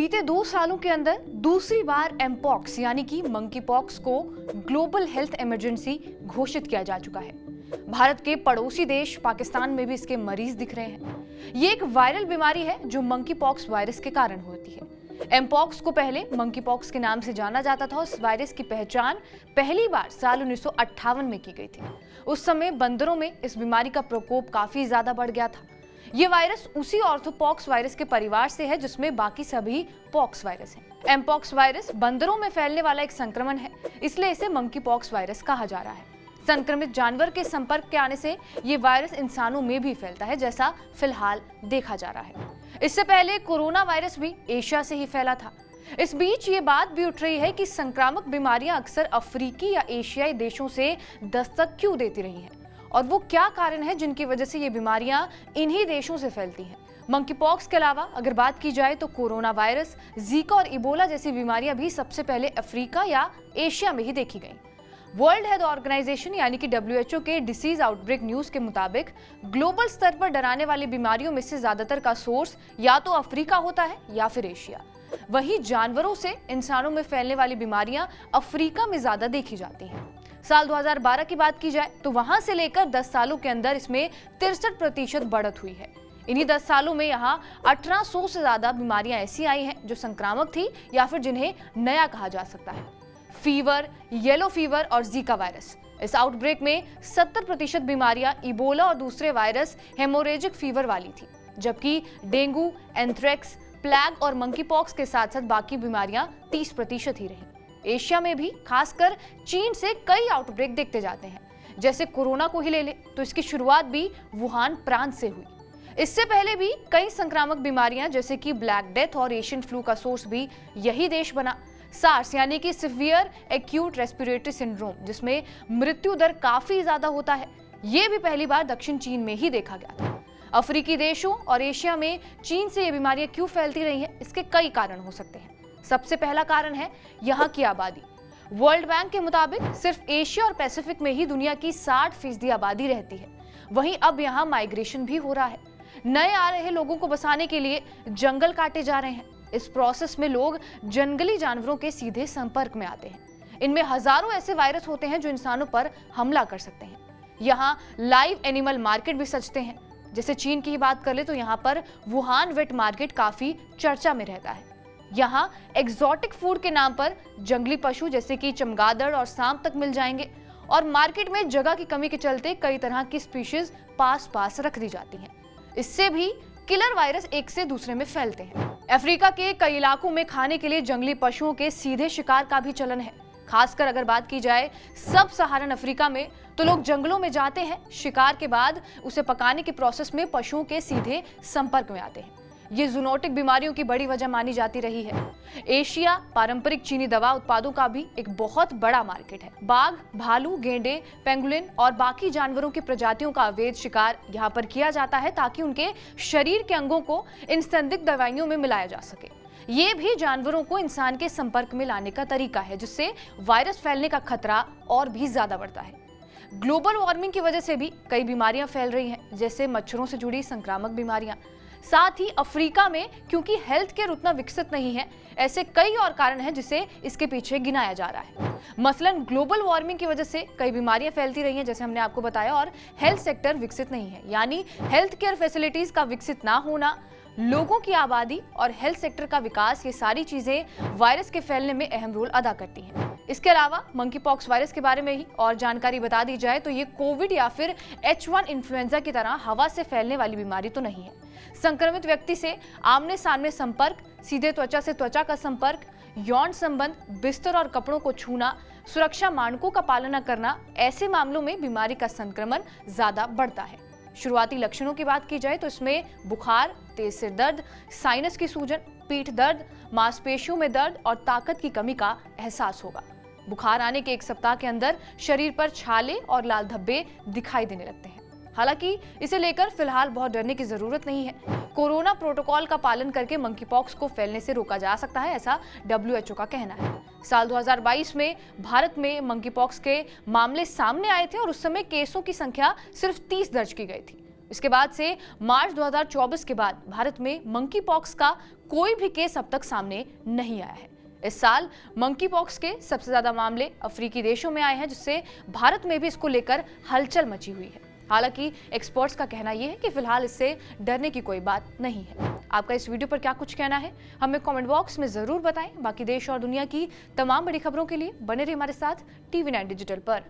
बीते 2 सालों के अंदर दूसरी बार एमपॉक्स यानी कि मंकी पॉक्स को ग्लोबल हेल्थ इमरजेंसी घोषित किया जा चुका है। भारत के पड़ोसी देश पाकिस्तान में भी इसके मरीज दिख रहे हैं। ये एक वायरल बीमारी है जो मंकी पॉक्स वायरस के कारण होती है। एमपॉक्स को पहले मंकी पॉक्स के नाम से जाना जाता था और इस वायरस की पहचान पहली बार साल 1958 में की गई थी। उस समय बंदरों में इस बीमारी का प्रकोप काफी ज्यादा बढ़ गया था। ये वायरस उसी ऑर्थोपॉक्स वायरस के परिवार से है जिसमें बाकी सभी पॉक्स वायरस हैं। एमपॉक्स वायरस बंदरों में फैलने वाला एक संक्रमण है, इसलिए इसे मंकी पॉक्स वायरस कहा जा रहा है। संक्रमित जानवर के संपर्क के आने से ये वायरस इंसानों में भी फैलता है, जैसा फिलहाल देखा जा रहा है। इससे पहले कोरोना वायरस भी एशिया से ही फैला था। इस बीच ये बात भी उठ रही है कि संक्रामक बीमारियां अक्सर अफ्रीकी या एशियाई देशों से दस्तक क्यों देती रही हैं और वो क्या कारण है जिनकी वजह से ये बीमारियां इन्हीं देशों से फैलती हैं। मंकी पॉक्स के अलावा अगर बात की जाए तो कोरोना वायरस, जीका और इबोला जैसी बीमारियां भी सबसे पहले अफ्रीका या एशिया में ही देखी गईं। वर्ल्ड हेल्थ ऑर्गेनाइजेशन यानी कि WHO के डिसीज आउटब्रेक न्यूज के मुताबिक ग्लोबल स्तर पर डराने वाली बीमारियों में से ज्यादातर का सोर्स या तो अफ्रीका होता है या फिर एशिया। वहीं जानवरों से इंसानों में फैलने वाली बीमारियां अफ्रीका में ज्यादा देखी जाती हैं। साल 2012 की बात की जाए तो वहां से लेकर 10 सालों के अंदर इसमें 63% बढ़त हुई है। इन्हीं 10 सालों में यहाँ 1800 से ज्यादा बीमारियां ऐसी आई हैं जो संक्रामक थी या फिर जिन्हें नया कहा जा सकता है। फीवर, येलो फीवर और जीका वायरस। इस आउटब्रेक में 70% बीमारियां इबोला और दूसरे वायरस हेमोरेजिक फीवर वाली थी, जबकि डेंगू, एंथ्रेक्स, प्लेग और मंकी पॉक्स के साथ साथ बाकी बीमारियां 30% ही रही। एशिया में भी खासकर चीन से कई आउटब्रेक देखते जाते हैं। जैसे कोरोना को ही ले ले तो इसकी शुरुआत भी वुहान प्रांत से हुई। इससे पहले भी कई संक्रामक बीमारियां जैसे कि ब्लैक डेथ और एशियन फ्लू का सोर्स भी यही देश बना। सार्स यानी कि सिवियर एक्यूट रेस्पिरेटरी सिंड्रोम, जिसमें मृत्यु दर काफी ज्यादा होता है, ये भी पहली बार दक्षिण चीन में ही देखा गया था। अफ्रीकी देशों और एशिया में चीन से ये बीमारियां क्यों फैलती रही हैं, इसके कई कारण हो सकते हैं। सबसे पहला कारण है यहाँ की आबादी। वर्ल्ड बैंक के मुताबिक सिर्फ एशिया और पैसिफिक में ही दुनिया की 60% आबादी रहती है। वहीं अब यहाँ माइग्रेशन भी हो रहा है। नए आ रहे लोगों को बसाने के लिए जंगल काटे जा रहे हैं। इस प्रोसेस में लोग जंगली जानवरों के सीधे संपर्क में आते हैं। इनमें हजारों ऐसे वायरस होते हैं जो इंसानों पर हमला कर सकते हैं। यहाँ लाइव एनिमल मार्केट भी सजते हैं। जैसे चीन की ही बात कर ले तो यहाँ पर वुहान वेट मार्केट काफी चर्चा में रहता है। यहाँ एक्सोटिक फूड के नाम पर जंगली पशु जैसे कि चमगादड़ और सांप तक मिल जाएंगे और मार्केट में जगह की कमी के चलते कई तरह की स्पीशीज पास रख दी जाती हैं। इससे भी किलर वायरस एक से दूसरे में फैलते हैं। अफ्रीका के कई इलाकों में खाने के लिए जंगली पशुओं के सीधे शिकार का भी चलन है। खासकर अगर बात की जाए सब सहारन अफ्रीका में तो लोग जंगलों में जाते हैं, शिकार के बाद उसे पकाने के प्रोसेस में पशुओं के सीधे संपर्क में आते हैं। ये जूनोटिक बीमारियों की बड़ी वजह मानी जाती रही है। एशिया पारंपरिक चीनी दवा उत्पादों का भी एक बहुत बड़ा मार्केट है। बाघ, भालू, गेंडे, पेंगुलिन और बाकी जानवरों की प्रजातियों का अवैध शिकार यहाँ पर किया जाता है ताकि उनके शरीर के अंगों को इन संदिग्ध दवाइयों में मिलाया जा सके। ये भी जानवरों को इंसान के संपर्क में लाने का तरीका है, जिससे वायरस फैलने का खतरा और भी ज्यादा बढ़ता है। ग्लोबल वार्मिंग की वजह से भी कई बीमारियां फैल रही हैं, जैसे मच्छरों से जुड़ी संक्रामक बीमारियां। साथ ही अफ्रीका में क्योंकि हेल्थ केयर उतना विकसित नहीं है, ऐसे कई और कारण हैं जिसे इसके पीछे गिनाया जा रहा है। मसलन ग्लोबल वार्मिंग की वजह से कई बीमारियां फैलती रही हैं, जैसे हमने आपको बताया, और हेल्थ सेक्टर विकसित नहीं है, यानी हेल्थ केयर फैसिलिटीज का विकसित ना होना, लोगों की आबादी और हेल्थ सेक्टर का विकास, ये सारी चीजें वायरस के फैलने में अहम रोल अदा करती हैं। इसके अलावा मंकी पॉक्स वायरस के बारे में ही और जानकारी बता दी जाए तो ये कोविड या फिर H1 इन्फ्लुएंजा की तरह हवा से फैलने वाली बीमारी तो नहीं है। संक्रमित व्यक्ति से आमने सामने संपर्क, सीधे त्वचा से त्वचा का संपर्क, यौन संबंध, बिस्तर और कपड़ों को छूना, सुरक्षा मानकों का पालन न करना, ऐसे मामलों में बीमारी का संक्रमण ज्यादा बढ़ता है। शुरुआती लक्षणों की बात की जाए तो इसमें बुखार, तेज सिर दर्द, साइनस की सूजन, पीठ दर्द, मांसपेशियों में दर्द और ताकत की कमी का एहसास होगा। बुखार आने के 1 सप्ताह के अंदर शरीर पर छाले और लाल धब्बे दिखाई देने लगते हैं। हालांकि इसे लेकर फिलहाल बहुत डरने की जरूरत नहीं है। कोरोना प्रोटोकॉल का पालन करके मंकी पॉक्स को फैलने से रोका जा सकता है, ऐसा WHO का कहना है। साल 2022 में भारत में मंकी पॉक्स के मामले सामने आए थे और उस समय केसों की संख्या सिर्फ 30 दर्ज की गई थी। इसके बाद से मार्च 2024 के बाद भारत में मंकी पॉक्स का कोई भी केस अब तक सामने नहीं आया है। इस साल मंकी पॉक्स के सबसे ज्यादा मामले अफ्रीकी देशों में आए हैं, जिससे भारत में भी इसको लेकर हलचल मची हुई है। हालांकि एक्सपर्ट्स का कहना यह है कि फिलहाल इससे डरने की कोई बात नहीं है। आपका इस वीडियो पर क्या कुछ कहना है, हमें कमेंट बॉक्स में जरूर बताएं। बाकी देश और दुनिया की तमाम बड़ी खबरों के लिए बने रहिए हमारे साथ TV9 डिजिटल पर।